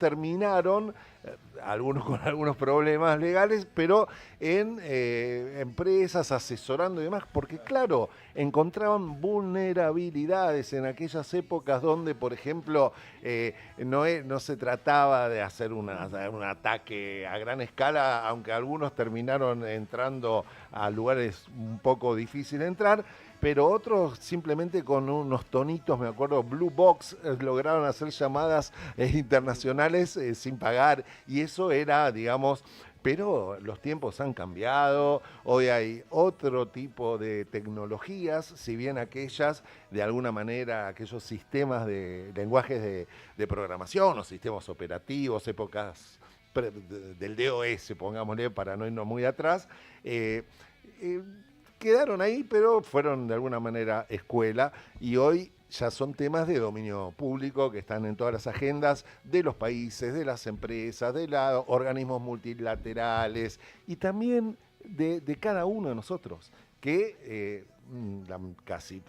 terminaron, algunos con algunos problemas legales, pero en empresas asesorando y demás, porque claro, encontraban vulnerabilidades en aquellas épocas donde, por ejemplo, no se trataba de hacer un ataque a gran escala, aunque algunos terminaron entrando a lugares un poco difíciles de entrar, pero otros simplemente con unos tonitos, me acuerdo, Blue Box, lograron hacer llamadas internacionales sin pagar, y eso era, digamos, pero los tiempos han cambiado, hoy hay otro tipo de tecnologías, si bien aquellas, de alguna manera, aquellos sistemas de lenguajes de programación o sistemas operativos, épocas del DOS, pongámosle, para no irnos muy atrás, eh, eh, quedaron ahí, pero fueron de alguna manera escuela, y hoy ya son temas de dominio público que están en todas las agendas de los países, de las empresas, de los organismos multilaterales y también de cada uno de nosotros, que casi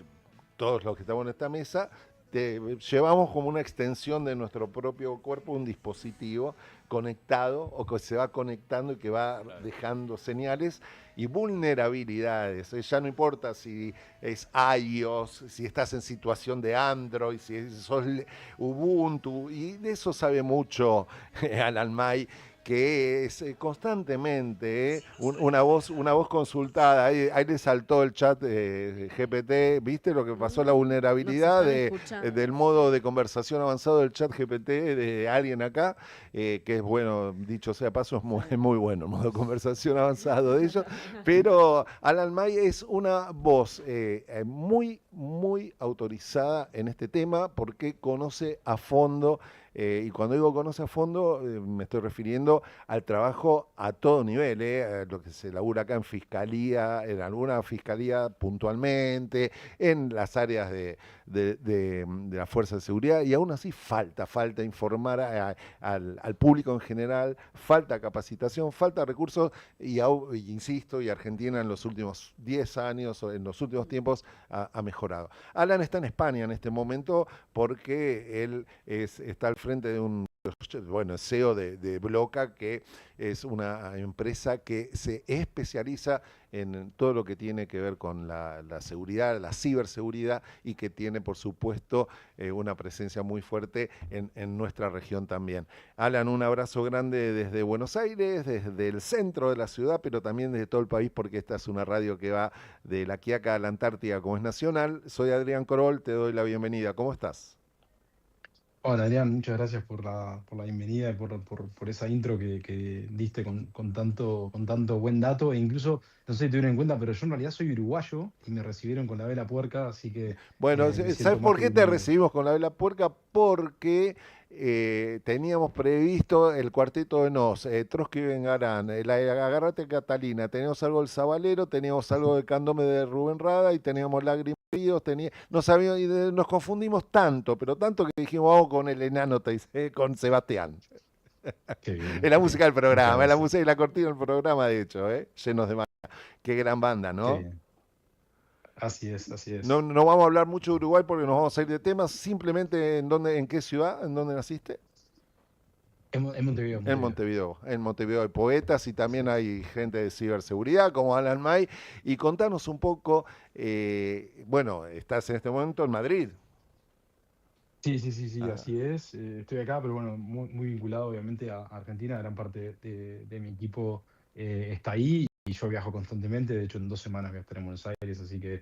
todos los que estamos en esta mesa llevamos como una extensión de nuestro propio cuerpo un dispositivo conectado o que se va conectando y que va dejando señales y vulnerabilidades. Ya no importa si es iOS, si estás en situación de Android, si sos Ubuntu, y de eso sabe mucho Alan May, que es constantemente una voz consultada. Ahí le saltó el chat GPT, ¿viste lo que pasó? La Nos vulnerabilidad están escuchando. del modo de conversación avanzado del chat GPT de alguien acá, que es bueno, dicho sea paso, es muy, Sí. muy bueno el modo de conversación avanzado de ellos, pero Alan May es una voz muy, muy autorizada en este tema porque conoce a fondo, y cuando digo conoce a fondo, me estoy refiriendo al trabajo a todo nivel, a lo que se labura acá en fiscalía, en alguna fiscalía puntualmente, en las áreas de la fuerza de seguridad, y aún así falta informar al público en general, falta capacitación, falta recursos, y insisto, y Argentina en los últimos 10 años o en los últimos tiempos ha mejorado. Alan está en España en este momento porque él está al frente de un bueno, CEO de Bloca, que es una empresa que se especializa en todo lo que tiene que ver con la seguridad, la ciberseguridad, y que tiene, por supuesto, una presencia muy fuerte en nuestra región también. Alan, un abrazo grande desde Buenos Aires, desde el centro de la ciudad, pero también desde todo el país, porque esta es una radio que va de la Quiaca a la Antártida, como es nacional. Soy Adrián Corol, te doy la bienvenida. ¿Cómo estás? Hola Adrián, muchas gracias por la bienvenida y por esa intro que diste con tanto buen dato. E incluso, no sé si tuvieron en cuenta, pero yo en realidad soy uruguayo y me recibieron con la vela puerca, así que Bueno, me ¿sabes siento más por que qué te bienvenido. recibimos con la vela puerca? Porque teníamos previsto el cuarteto de Nos, Trotsky Vengarán, la Agarrate Catalina, teníamos algo del Sabalero, teníamos algo de Cándome de Rubén Rada y teníamos Lágrimas Ríos, no sabíamos, nos confundimos tanto, pero tanto que dijimos, vamos con el enano, con Sebastián. Qué Es bien, la qué música bien. del Muchas programa, es la gracias. música y la cortina del programa, de hecho, llenos de magia. Qué gran banda, Qué ¿no? bien. Así es, así No, es. no vamos a hablar mucho de Uruguay porque nos vamos a ir de temas. Simplemente en qué ciudad, en dónde naciste. En Montevideo, en Montevideo. En Montevideo hay poetas y también Sí. hay gente de ciberseguridad como Alan May. Y contanos un poco, bueno, estás en este momento en Madrid. Sí, sí, sí, sí, Ah, así es. Estoy acá, pero bueno, muy vinculado obviamente a Argentina. Gran parte de mi equipo está ahí y yo viajo constantemente. De hecho, en 2 semanas voy a estar en Buenos Aires, así que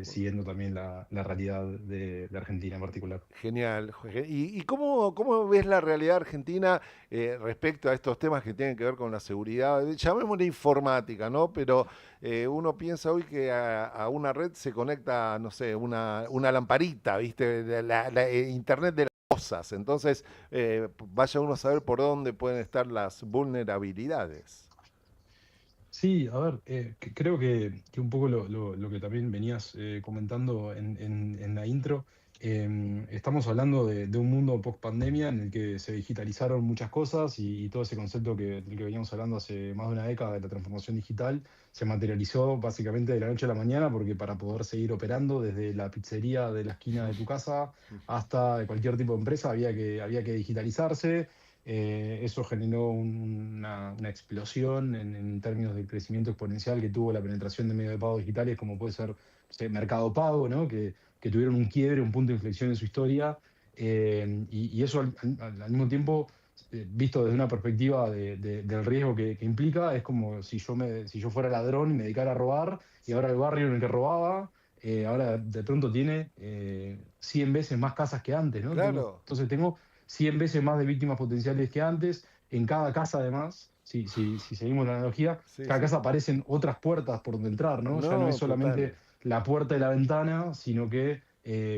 siguiendo también la realidad de Argentina en particular. genial. ¿Y cómo ves la realidad argentina respecto a estos temas que tienen que ver con la seguridad? Llamémosle informática, ¿no? Pero uno piensa hoy que a una red se conecta, no sé, una lamparita, ¿viste? Internet de las cosas. Entonces, vaya uno a saber por dónde pueden estar las vulnerabilidades. Sí, a ver, creo que un poco lo que también venías comentando en la intro. Estamos hablando de un mundo post pandemia en el que se digitalizaron muchas cosas y todo ese concepto del que veníamos hablando hace más de una década de la transformación digital se materializó básicamente de la noche a la mañana porque para poder seguir operando desde la pizzería de la esquina de tu casa hasta de cualquier tipo de empresa había que digitalizarse. Eso generó una explosión en términos del crecimiento exponencial que tuvo la penetración de medios de pago digitales como puede ser, no sé, Mercado Pago, ¿no? Que tuvieron un quiebre, un punto de inflexión en su historia, y eso al mismo tiempo, visto desde una perspectiva del riesgo que implica, es como si yo fuera ladrón y me dedicara a robar, y ahora el barrio en el que robaba, ahora de pronto tiene 100 veces más casas que antes, ¿no? Claro, Entonces tengo 100 veces más de víctimas potenciales que antes, en cada casa además. Si seguimos la analogía, sí, cada sí. casa aparecen otras puertas por donde entrar, ¿no? Ya no es No, solamente total. la puerta y la ventana, sino que,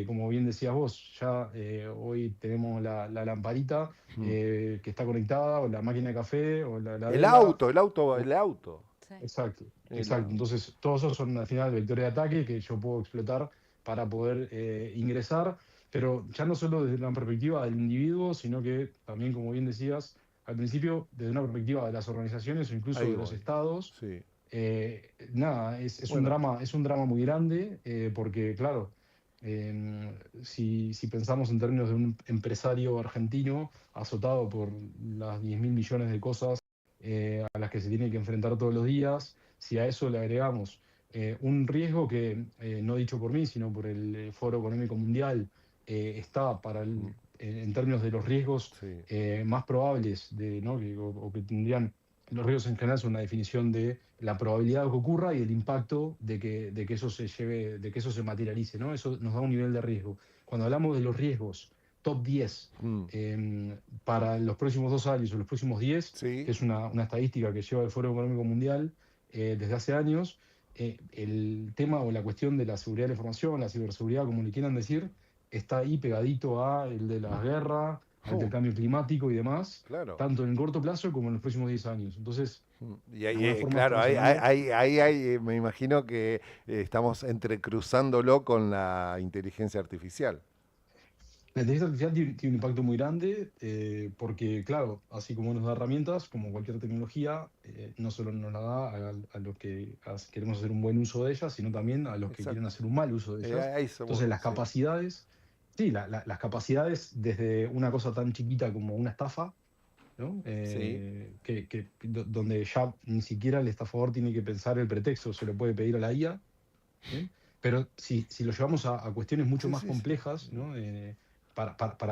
como bien decías vos, ya hoy tenemos la lamparita Mm. que está conectada, o la máquina de café, o la El heladera. auto, el auto, o- el auto. Sí. Exacto, El exacto. auto. Entonces, todos esos son al final vectores de ataque que yo puedo explotar para poder ingresar, pero ya no solo desde la perspectiva del individuo, sino que también, como bien decías, al principio, desde una perspectiva de las organizaciones o incluso Ahí de los voy. estados. Sí. Nada, Bueno, es un drama muy grande, porque claro, si pensamos en términos de un empresario argentino azotado por las 10.000 millones de cosas a las que se tiene que enfrentar todos los días, si a eso le agregamos un riesgo que, no dicho por mí, sino por el Foro Económico Mundial, está mm, en términos de los riesgos sí. más probables ¿no? O que tendrían los riesgos en general son una definición de la probabilidad de que ocurra y el impacto de que eso se lleve, de que eso se materialice, ¿no? Eso nos da un nivel de riesgo. Cuando hablamos de los riesgos top 10 Mm, para los próximos 2 años o los próximos 10, que sí. es una estadística que lleva el Foro Económico Mundial desde hace años, el tema o la cuestión de la seguridad de la información, la ciberseguridad, como le quieran decir, está ahí pegadito a el de la guerra, al del Oh, cambio climático y demás, claro. tanto en el corto plazo como en los próximos 10 años. Entonces, Y de ahí, alguna forma claro, estamos ahí, hablando. me imagino que estamos entrecruzándolo con la inteligencia artificial. La inteligencia artificial tiene un impacto muy grande porque, claro, así como nos da herramientas, como cualquier tecnología, no solo nos la da a los que queremos hacer un buen uso de ellas, sino también a los que quieren Exacto. hacer un mal uso de ellas. A eso Entonces, voy, las sí. capacidades, sí, las capacidades desde una cosa tan chiquita como una estafa, ¿no? Sí. Donde ya ni siquiera el estafador tiene que pensar el pretexto, se lo puede pedir a la IA. ¿Bien? Pero si lo llevamos a cuestiones mucho Sí, más sí, sí. complejas, ¿no?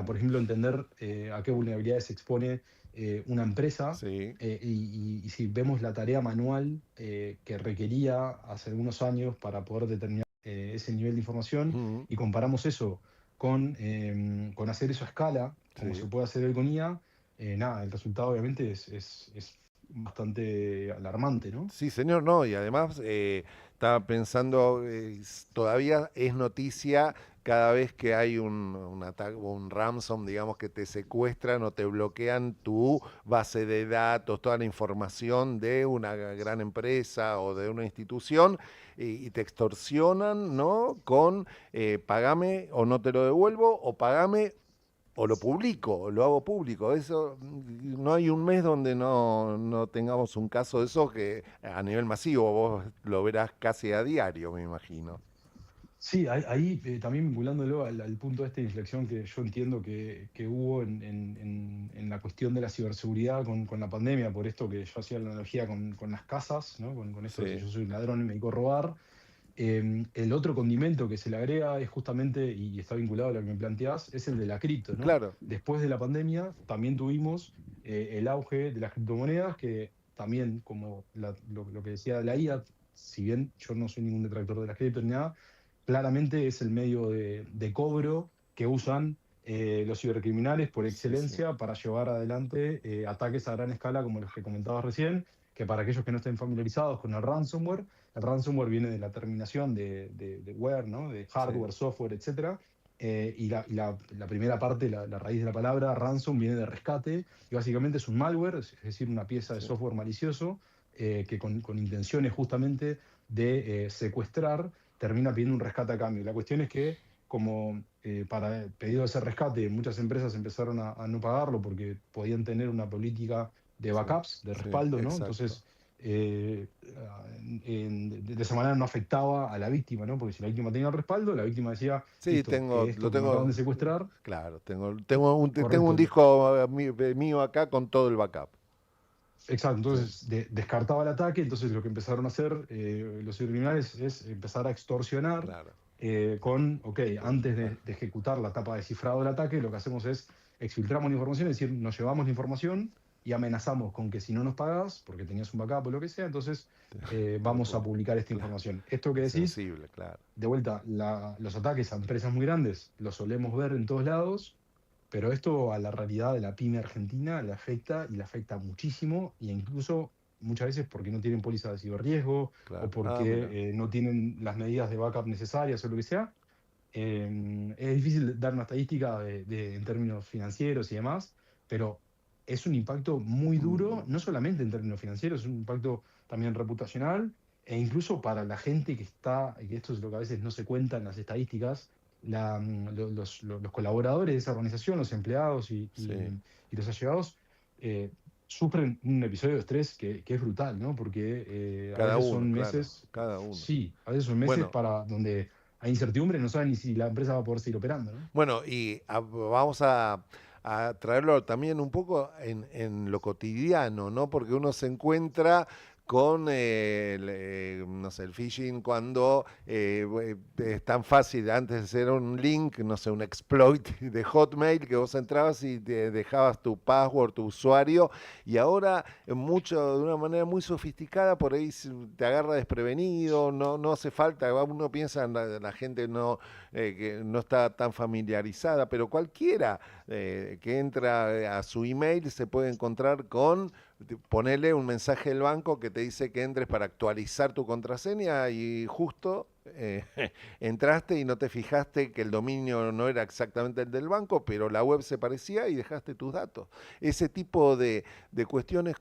Por ejemplo, entender a qué vulnerabilidades se expone una empresa, Sí. y si vemos la tarea manual que requería hace algunos años para poder determinar ese nivel de información Mm, y comparamos eso con hacer eso a escala, como se sí. puede hacer hoy con IA, nada, el resultado obviamente es bastante alarmante, ¿no? Sí, señor, no, y además estaba pensando, todavía es noticia cada vez que hay un ataque o un ransom, digamos, que te secuestran o te bloquean tu base de datos, toda la información de una gran empresa o de una institución y te extorsionan, ¿no? Con pagame o no te lo devuelvo o pagame o lo publico, lo hago público. Eso, no hay un mes donde no tengamos un caso de eso que a nivel masivo vos lo verás casi a diario, me imagino. Sí, ahí, también vinculándolo al punto este de inflexión que yo entiendo que hubo en la cuestión de la ciberseguridad con la pandemia, por esto que yo hacía la analogía con las casas, ¿no? Con esto de si Sí, yo soy un ladrón y me dedico a robar. El otro condimento que se le agrega es justamente, y está vinculado a lo que me planteás, es el de la cripto, ¿no? claro, Después de la pandemia también tuvimos el auge de las criptomonedas, que también, como lo que decía la IA, si bien yo no soy ningún detractor de las criptos ni nada, claramente es el medio de cobro que usan los cibercriminales por sí, sí. excelencia para llevar adelante ataques a gran escala como los que comentabas recién, que para aquellos que no estén familiarizados con el ransomware viene de la terminación de ware, ¿no? De Sí, hardware, software, etcétera. La primera parte, la raíz de la palabra ransom, viene de rescate y básicamente es un malware, es decir, una pieza de sí, software malicioso que con intenciones justamente de secuestrar termina pidiendo un rescate a cambio. La cuestión es que como para pedido de ese rescate, muchas empresas empezaron a no pagarlo porque podían tener una política de Sí, backups, de sí, respaldo, ¿no? exacto. Entonces, de esa manera no afectaba a la víctima, ¿no? Porque si la víctima tenía el respaldo, la víctima decía, Sí, listo, lo esto que me acaban de tengo, secuestrar, claro, tengo un correcto, disco mío acá con todo el backup. exacto, Sí, entonces descartaba el ataque, entonces lo que empezaron a hacer los cibercriminales es empezar a extorsionar claro. ok, antes de ejecutar la etapa de cifrado del ataque, lo que hacemos es exfiltramos la información, es decir, nos llevamos la información y amenazamos con que si no nos pagas, porque tenías un backup o lo que sea, entonces Lo vamos a publico. publicar esta Claro. información. Esto que Es decís, sensible, claro. de vuelta, los ataques a empresas muy grandes los solemos ver en todos lados, pero esto a la realidad de la pyme argentina le afecta y le afecta muchísimo, e incluso muchas veces porque no tienen póliza de ciberriesgo o Claro. Ah, mira. porque no tienen las medidas de backup necesarias o lo que sea. Es difícil dar una estadística en términos financieros y demás, pero es un impacto muy duro, no solamente en términos financieros, es un impacto también reputacional e incluso para la gente que está, y esto es lo que a veces no se cuenta en las estadísticas, los colaboradores de esa organización, los empleados Sí. y los allegados, sufren un episodio de estrés que es brutal, ¿no? Porque a Cada veces uno, son claro. meses, Cada uno. sí, a veces son meses Bueno, para donde hay incertidumbre, no saben ni si la empresa va a poder seguir operando, ¿no? bueno, y vamos a traerlo también un poco en lo cotidiano, ¿no? Porque uno se encuentra con no sé, el phishing cuando es tan fácil antes de ser un link, no sé, un exploit de Hotmail que vos entrabas y te dejabas tu password, tu usuario, y ahora mucho de una manera muy sofisticada por ahí te agarra desprevenido, no hace falta, uno piensa la gente que no está tan familiarizada, pero cualquiera que entra a su email se puede encontrar con ponerle un mensaje del banco que te dice que entres para actualizar tu contraseña y justo entraste y no te fijaste que el dominio no era exactamente el del banco, pero la web se parecía y dejaste tus datos. Ese tipo de cuestiones,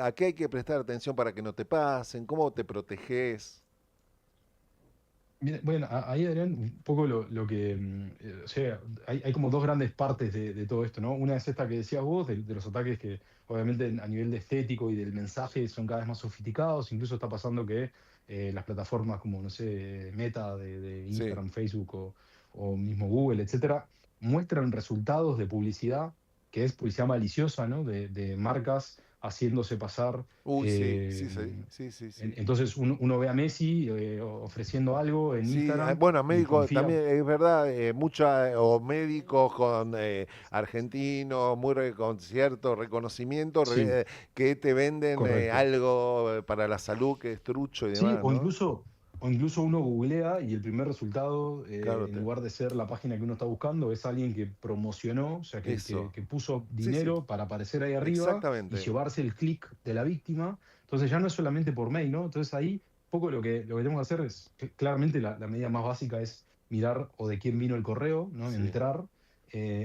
¿a qué hay que prestar atención para que no te pasen? ¿Cómo te proteges? Mira, bueno, ahí Adrián, un poco lo que, o sea, hay como dos grandes partes de todo esto, ¿no? Una es esta que decías vos, de los ataques que obviamente a nivel de estético y del mensaje son cada vez más sofisticados, incluso está pasando que las plataformas como, no sé, Meta de Sí. Instagram, Facebook o mismo Google, etcétera, muestran resultados de publicidad que es publicidad maliciosa, ¿no? De marcas haciéndose pasar. Uy, sí, eh, sí, sí, sí, sí, sí. entonces uno ve a Messi ofreciendo algo en Sí, Instagram bueno, y médicos confía. también, es verdad, o médicos con argentinos, con cierto reconocimiento, Sí, que te venden correcto. algo para la salud que es trucho y Sí, demás, ¿no? o incluso uno googlea y el primer resultado, Claro, en lugar de ser la página que uno está buscando, es alguien que promocionó, o sea, eso, que puso sí, sí, dinero para aparecer ahí arriba y exactamente, llevarse el clic de la víctima. Entonces ya no es solamente por mail, ¿no? Entonces ahí poco lo que tenemos que hacer es, claramente la medida más básica es mirar o de quién vino el correo, ¿no? sí, Entrar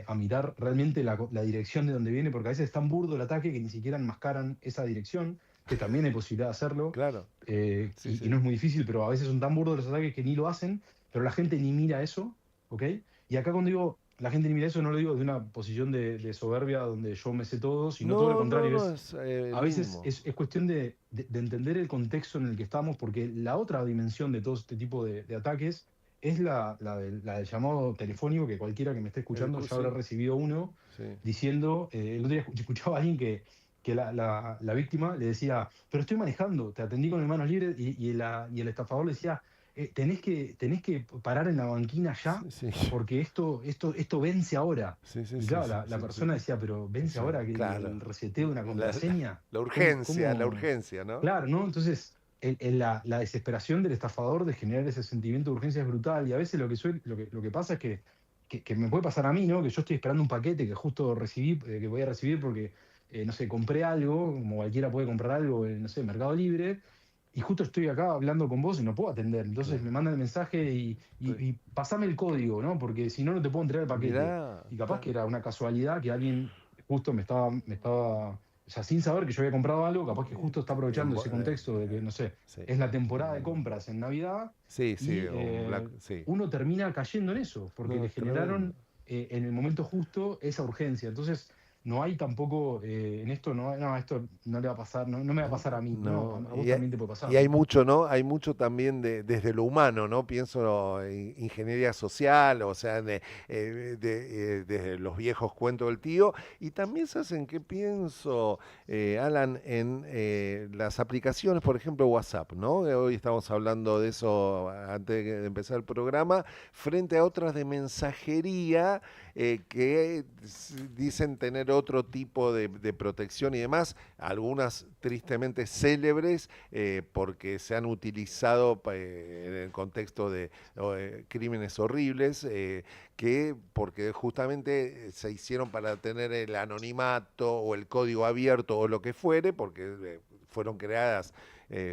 a mirar realmente la dirección de donde viene, porque a veces es tan burdo el ataque que ni siquiera enmascaran esa dirección, que también hay posibilidad de hacerlo claro, sí, y no sí, es muy difícil, pero a veces son tan burdos los ataques que ni lo hacen, pero la gente ni mira eso, ¿ok? Y acá cuando digo la gente ni mira eso, no lo digo de una posición de soberbia donde yo me sé todo, sino todo lo no, no, contrario, no, es es a veces mínimo, es cuestión de entender el contexto en el que estamos, porque la otra dimensión de todo este tipo de ataques es la del llamado telefónico, que cualquiera que me esté escuchando ya habrá sí, recibido uno sí, diciendo, el otro día escuchaba a alguien que la víctima le decía, pero estoy manejando, te atendí con mis manos libres, y el estafador le decía, tenés que parar en la banquina ya, sí, sí, porque esto vence ahora. sí, sí, Y sí, claro, sí, la sí, sí, persona decía, pero vence sí, ahora que claro, el reseteo de una la, la- contraseña. ¿Cómo, la cómo? urgencia, ¿no? Claro, ¿no? Entonces, la desesperación del estafador de generar ese sentimiento de urgencia es brutal. Y a veces lo que pasa es que me puede pasar a mí, ¿no? Que yo estoy esperando un paquete que justo recibí, que voy a recibir porque, no sé, compré algo, como cualquiera puede comprar algo en, no sé, Mercado Libre, y justo estoy acá hablando con vos y no puedo atender. Entonces me Claro. mandan el mensaje y pasame el código, ¿no? Porque si no, no te puedo entregar el paquete. Mirá, Y capaz que era una casualidad que alguien justo me estaba o sea, sin saber que yo había comprado algo, capaz que justo está aprovechando ese contexto de que, no sé, sí. es la temporada de compras en Navidad Sí, sí, y un Black, sí. uno termina cayendo en eso, porque No, le es tremendo. generaron en el momento justo esa urgencia. Entonces, no hay tampoco en esto, no, esto no le va a pasar, no me va a pasar a mí, no, No, a vos también te puede pasar, y hay ¿no? mucho, ¿no? Hay mucho también desde lo humano, ¿no? Pienso en ingeniería social, o sea, desde los viejos cuentos del tío, y también se hacen, ¿qué pienso, Alan, en las aplicaciones, por ejemplo, WhatsApp, ¿no? Hoy estamos hablando de eso antes de empezar el programa, frente a otras de mensajería que dicen tener otro tipo de protección y demás, algunas tristemente célebres porque se han utilizado en el contexto de crímenes horribles que porque justamente se hicieron para tener el anonimato o el código abierto o lo que fuere, porque fueron creadas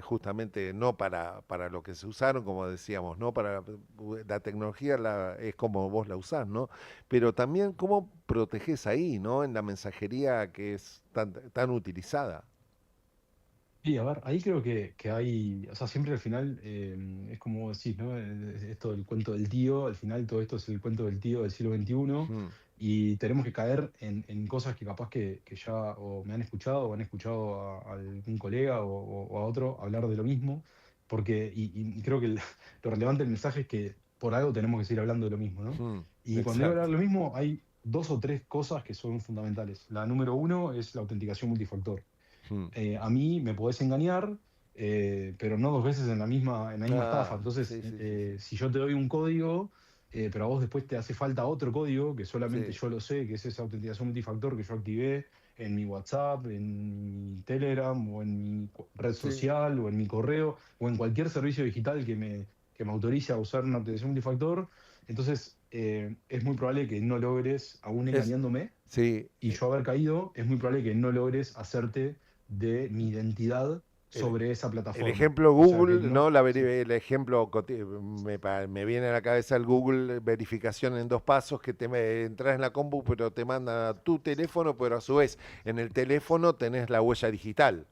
justamente no para lo que se usaron, como decíamos, no para la tecnología es como vos la usás, ¿no? Pero también cómo proteges ahí, ¿no? En la mensajería que es tan utilizada. Sí, a ver, ahí creo que hay, o sea, siempre al final es como vos decís, ¿no? Esto del cuento del tío, al final todo esto es el cuento del tío del siglo XXI Mm, y tenemos que caer en cosas que capaz que ya o me han escuchado o han escuchado a algún colega o a otro hablar de lo mismo, porque, y creo que lo relevante del mensaje es que por algo tenemos que seguir hablando de lo mismo, ¿no? mm, Y cuando digo hablar exacto. de lo mismo, hay dos o tres cosas que son fundamentales. La número uno es la autenticación multifactor. Mm. A mí me podés engañar, pero no dos veces en la misma estafa. Ah, Entonces, sí, sí, sí, sí. si yo te doy un código, pero a vos después te hace falta otro código, que solamente Sí, yo lo sé, que es esa autenticación multifactor que yo activé en mi WhatsApp, en mi Telegram, o en mi red sí. social, o en mi correo, o en cualquier servicio digital que me autorice a usar una autenticación multifactor. Entonces, es muy probable que no logres, aún Es, engañándome, sí. y yo haber caído, es muy probable que no logres hacerte de mi identidad El, sobre esa el plataforma. ejemplo O sea que Google, ¿no? no, sí, El ejemplo, me viene a la cabeza el Google verificación en dos pasos, que entras en la compu, pero te manda a tu teléfono, pero a su vez en el teléfono tenés la huella digital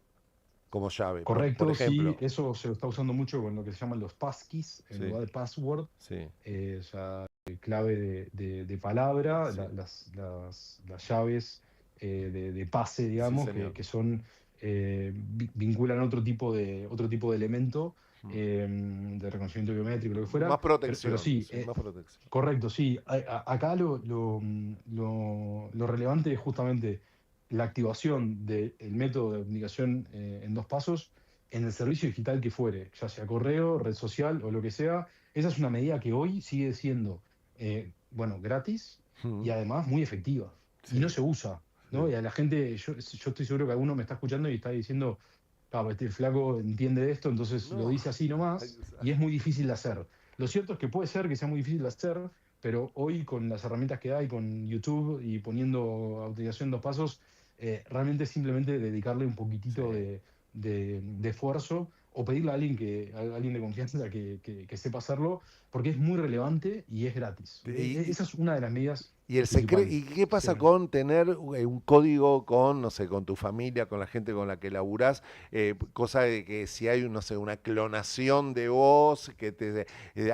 como llave, por correcto, sí, ejemplo. eso se lo está usando mucho con lo que se llaman los passkeys en Sí, lugar de password, sí, o sea, clave de palabra, sí, las llaves de pase, sí, digamos, señor. que son, vinculan otro tipo de elemento Mm. de reconocimiento biométrico, lo que fuera, Más pero protección, sí, sí, más protección. correcto, sí. Acá lo relevante es justamente la activación del método de comunicación en dos pasos en el servicio digital que fuere, ya sea correo, red social o lo que sea. Esa es una medida que hoy sigue siendo, bueno, gratis y Mm. además muy efectiva. Y no Sí, se usa, ¿no? sí. Y a la gente, yo estoy seguro que alguno me está escuchando y está diciendo, claro, este flaco entiende de esto, entonces lo No, dice así hay que nomás usar. y es muy difícil de hacer. Lo cierto es que puede ser que sea muy difícil de hacer, pero hoy con las herramientas que hay, con YouTube y poniendo autenticación en dos pasos, realmente simplemente dedicarle un Sí. poquitito de esfuerzo o pedirle a alguien de confianza que sepa hacerlo, porque es muy relevante y es gratis. Y, Esa es una de las medidas Y el secreto, ¿y principales. qué Sí, pasa con tener un código con, no sé, con tu familia, con la gente con la que laburás? Cosa de que si hay, no sé, una clonación de vos, que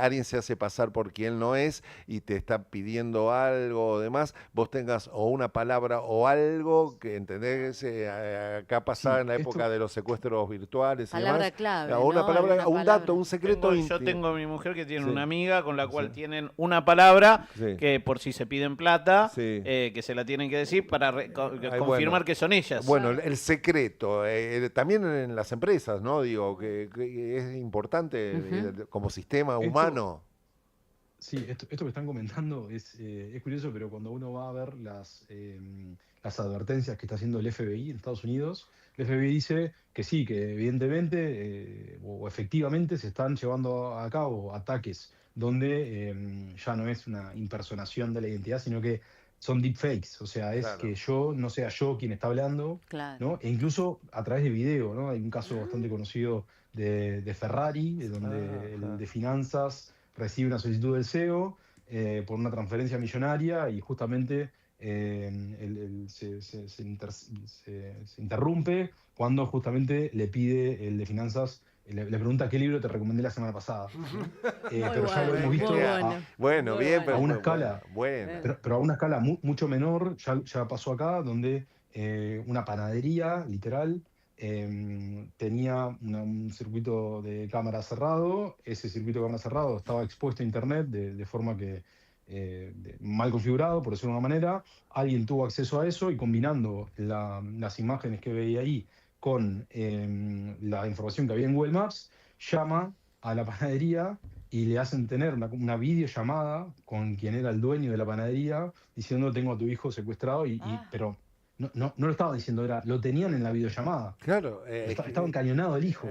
alguien se hace pasar por quien no es y te está pidiendo algo o demás, vos tengas o una palabra o algo que entendés, acá pasaba sí, en la época esto, de los secuestros virtuales y Palabra demás, o clave, una ¿no? palabra, Alguna o un dato, palabra. un secreto Yo íntimo. tengo a mi mujer que tiene Sí, una amiga con la sí, cual tienen una palabra sí, que por si se piden plata, sí. que se la tienen que decir para Ay, bueno, confirmar que son ellas. bueno, Claro. el secreto, también en las empresas, ¿no? Digo, que es importante Ujú. como sistema esto, humano. Sí, esto que están comentando es curioso, pero cuando uno va a ver las advertencias que está haciendo el FBI en Estados Unidos, el FBI dice que sí, que evidentemente o efectivamente se están llevando a cabo ataques donde ya no es una impersonación de la identidad, sino que son deepfakes, o sea, es Claro. que yo no sea yo quien está hablando, Claro. ¿no? E incluso a través de video, ¿no? Hay un caso bastante conocido de Ferrari, donde el Ajá. de finanzas recibe una solicitud del CEO por una transferencia millonaria y justamente se interrumpe cuando justamente le pide el de finanzas, le pregunta qué libro te recomendé la semana pasada. Pero ya lo hemos visto Bueno, Muy bien, bueno. a una escala, bueno. pero a una escala mucho menor. Ya pasó acá, donde una panadería, literal, tenía un circuito de cámara cerrado. Ese circuito de cámara cerrado estaba expuesto a internet de forma que mal configurado, por decirlo de una manera. Alguien tuvo acceso a eso y combinando las imágenes que veía ahí con la información que había en Google Maps, llama a la panadería y le hacen tener una videollamada con quien era el dueño de la panadería diciendo tengo a tu hijo secuestrado, pero no lo estaba diciendo, lo tenían en la videollamada. Claro, Estaba encañonado el hijo.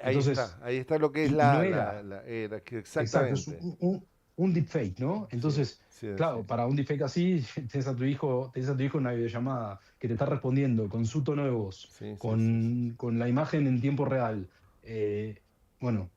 Entonces, ahí está lo que es y no era. Exacto, es exactamente. un deepfake, ¿no? Entonces, Sí, claro, sí. para un deepfake así, tenés a tu hijo en una videollamada que te está respondiendo con su tono de voz, Sí. con la imagen en tiempo real. Bueno,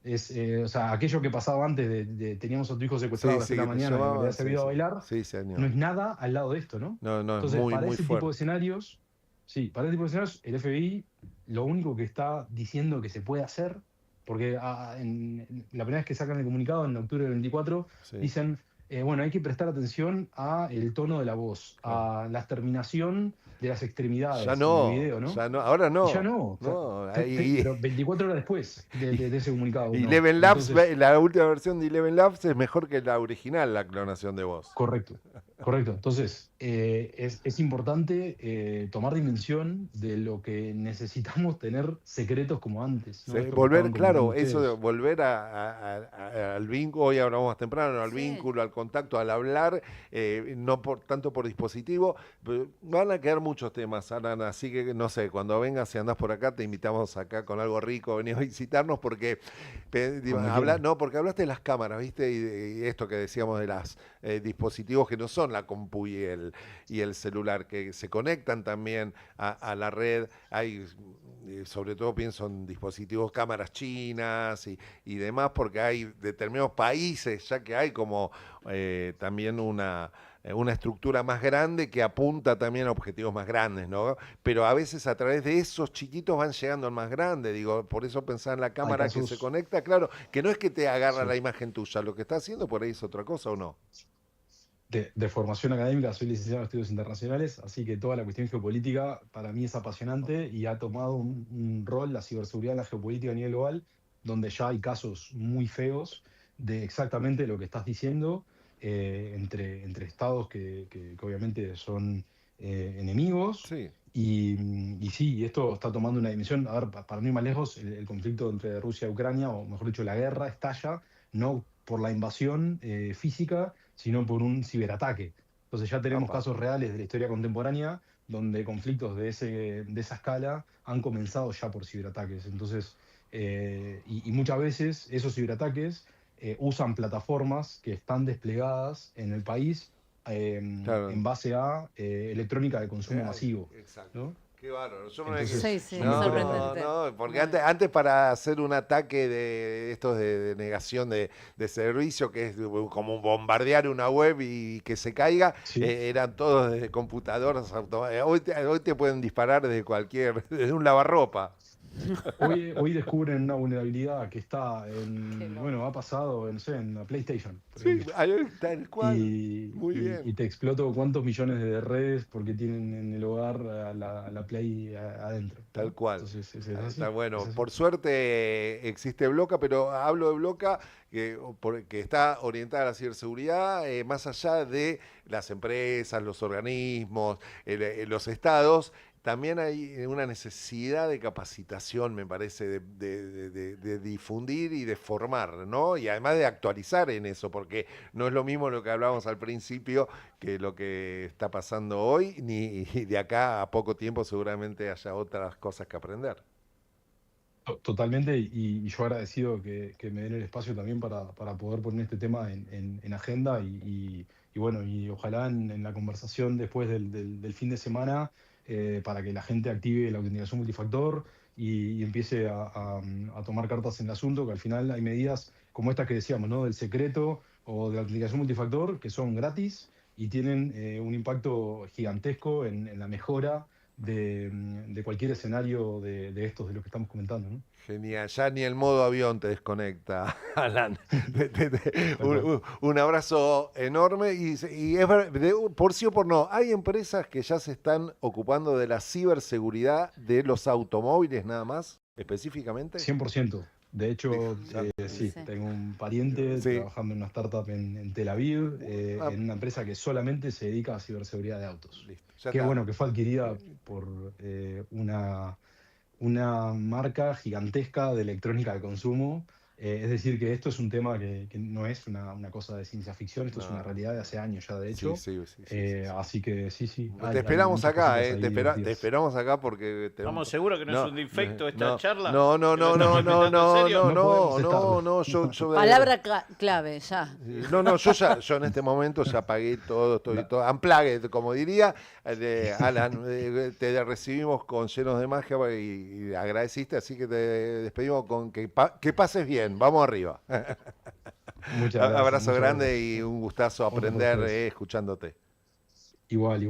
o sea, aquello que pasaba antes teníamos a tu hijo secuestrado a las Sí, 3 de que la te mañana y me llamaban, quedé servido a bailar, Sí, no señor. es nada al lado de esto, ¿no? No, es Entonces, muy, para muy ese tipo de fuerte. escenarios, sí, para ese tipo de escenarios, el FBI lo único que está diciendo que se puede hacer, porque la primera vez que sacan el comunicado, en octubre del 24, Sí, dicen, bueno, hay que prestar atención a el tono de la voz, claro. a la terminación de las Ya extremidades en el no, video, ¿no? ya no, ahora Y ya no. no, o sea, No, pero 24 horas después de ese comunicado, y no. Eleven Labs, Entonces, la última versión de Eleven Labs es mejor que la original, la clonación de voz. correcto, correcto. Entonces, es importante tomar dimensión de lo que necesitamos tener secretos como antes, ¿no? Sí, Esto que volver, estaban comentando claro, eso de ustedes. volver al vínculo, hoy hablamos más temprano, al Sí. vínculo, al contacto, al hablar, no tanto por dispositivo. Van a quedar muchos temas, Alan, así que no sé, cuando vengas, si andás por acá, te invitamos acá con algo rico, venís a visitarnos porque, Cuando quieran. no, porque hablaste de las cámaras, ¿viste? Y esto que decíamos de los dispositivos que no son la compu y el celular, que se conectan también a la red. Hay sobre todo pienso en dispositivos, cámaras chinas y demás, porque hay determinados países ya que hay como también una estructura más grande que apunta también a objetivos más grandes, ¿no? Pero a veces a través de esos chiquitos van llegando al más grande, digo, por eso pensar en la Hay cámara que se casos, conecta, claro, que no es que te agarra la sí. imagen tuya, lo que está haciendo por ahí es otra cosa o no. De formación académica, soy licenciado en estudios internacionales, así que toda la cuestión geopolítica para mí es apasionante y ha tomado un rol la ciberseguridad en la geopolítica a nivel global, donde ya hay casos muy feos de exactamente lo que estás diciendo, entre estados que obviamente son enemigos. Sí, Y sí, esto está tomando una dimensión, a ver, para no ir más lejos, el conflicto entre Rusia y Ucrania, o mejor dicho, la guerra estalla, no por la invasión física, sino por un ciberataque. Entonces ya tenemos apa. casos reales de la historia contemporánea donde conflictos de esa escala han comenzado ya por ciberataques. Entonces, y muchas veces esos ciberataques usan plataformas que están desplegadas en el país Claro. en base a electrónica de consumo Ay, masivo, exacto. ¿no? Qué bárbaro. Yo me Sí, Entonces, sí, son vectores de... sorprendente. no, porque Muy. antes para hacer un ataque de estos de negación de servicio, que es como bombardear una web y que se caiga, Sí. eran todos desde computadoras automáticas. Hoy te pueden disparar desde desde un lavarropa. Hoy descubren una vulnerabilidad que está Qué loco. bueno, ha pasado, no sé, en la PlayStation, por Sí, ejemplo. tal cual. Muy Y bien. te exploto cuántos millones de redes porque tienen en el hogar a la Play adentro, Tal ¿no? cual. Entonces es Está así, es bueno. así. Por suerte existe Bloca, pero hablo de Bloca que está orientada a la ciberseguridad más allá de las empresas, los organismos, los estados. También hay una necesidad de capacitación, me parece, de difundir y de formar, ¿no? Y además de actualizar en eso, porque no es lo mismo lo que hablábamos al principio que lo que está pasando hoy, ni y de acá a poco tiempo seguramente haya otras cosas que aprender. Totalmente, y yo agradecido que me den el espacio también para poder poner este tema en agenda y bueno, y ojalá en la conversación después del fin de semana para que la gente active la autenticación multifactor y empiece a tomar cartas en el asunto, que al final hay medidas como estas que decíamos, ¿no? Del secreto o de la autenticación multifactor que son gratis y tienen un impacto gigantesco en la mejora de cualquier escenario de estos de los que estamos comentando, ¿no? Genial, ya ni el modo avión te desconecta, Alan. Un abrazo enorme y por sí o por no, hay empresas que ya se están ocupando de la ciberseguridad de los automóviles nada más, específicamente. 100%. De hecho, sí, tengo un pariente trabajando en una startup en Tel Aviv, en una empresa que solamente se dedica a ciberseguridad de autos. Listo, Qué bueno, que fue adquirida por una marca gigantesca de electrónica de consumo. Es decir, que esto es un tema que no es una cosa de ciencia ficción, esto es una realidad de hace años ya, de hecho. Sí. Así que sí. Te esperamos acá, te esperamos acá porque... ¿Estamos seguros que no es un defecto esta charla? No. Palabra clave, ya. No, yo en este momento ya pagué todo, unplugged, como diría. Alan, te recibimos con llenos de magia y agradeciste, así que te despedimos con que pases bien. Vamos arriba. Muchas gracias. Abrazo grande y un gustazo aprender escuchándote. Igual.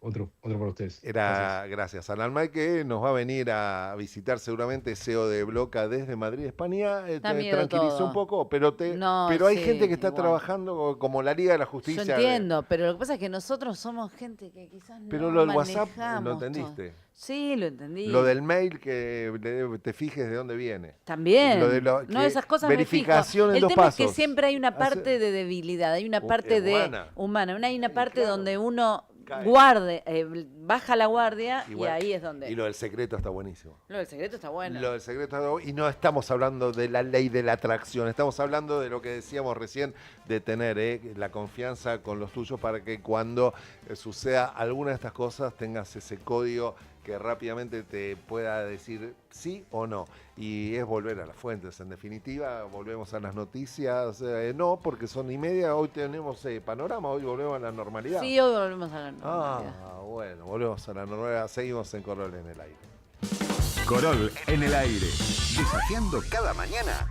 Otro para ustedes. Gracias. Alan May, que nos va a venir a visitar seguramente, CEO de Bloca desde Madrid, España. Tranquilizó un poco, pero hay gente que está trabajando como la Liga de la Justicia. Yo entiendo, pero lo que pasa es que nosotros somos gente que quizás pero lo del WhatsApp, ¿lo entendiste? Todo. Sí, lo entendí. Lo del mail, que te fijes de dónde viene. También. No, esas cosas verificación me fijo. en 2 pasos. El tema es que siempre hay una parte de debilidad, hay una parte humana. Hay una parte donde uno baja la guardia y ahí es donde... Y lo del secreto está buenísimo. Lo del secreto está bueno. Y no estamos hablando de la ley de la atracción, estamos hablando de lo que decíamos recién, de tener la confianza con los tuyos para que cuando suceda alguna de estas cosas tengas ese código que rápidamente te pueda decir sí o no. Y es volver a las fuentes. En definitiva, volvemos a las noticias. No, porque son 1:30. Hoy tenemos Panorama. Hoy volvemos a la normalidad. Sí, hoy volvemos a la normalidad. Bueno, volvemos a la normalidad. Seguimos en Corol en el aire. Corol en el aire. Desafiando cada mañana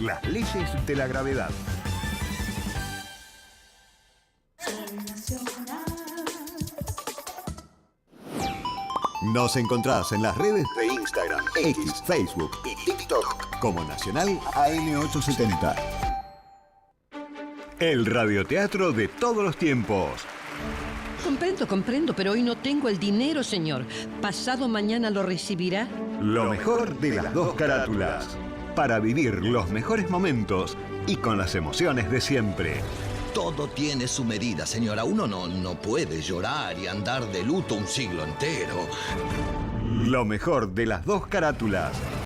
las leyes de la gravedad. Nos encontrás en las redes de Instagram, X, Facebook y TikTok como Nacional AM870. El radioteatro de todos los tiempos. Comprendo, pero hoy no tengo el dinero, señor. ¿Pasado mañana lo recibirá? Lo mejor de las 2 carátulas. Para vivir los mejores momentos y con las emociones de siempre. Todo tiene su medida, señora. Uno no puede llorar y andar de luto un siglo entero. Lo mejor de las 2 carátulas.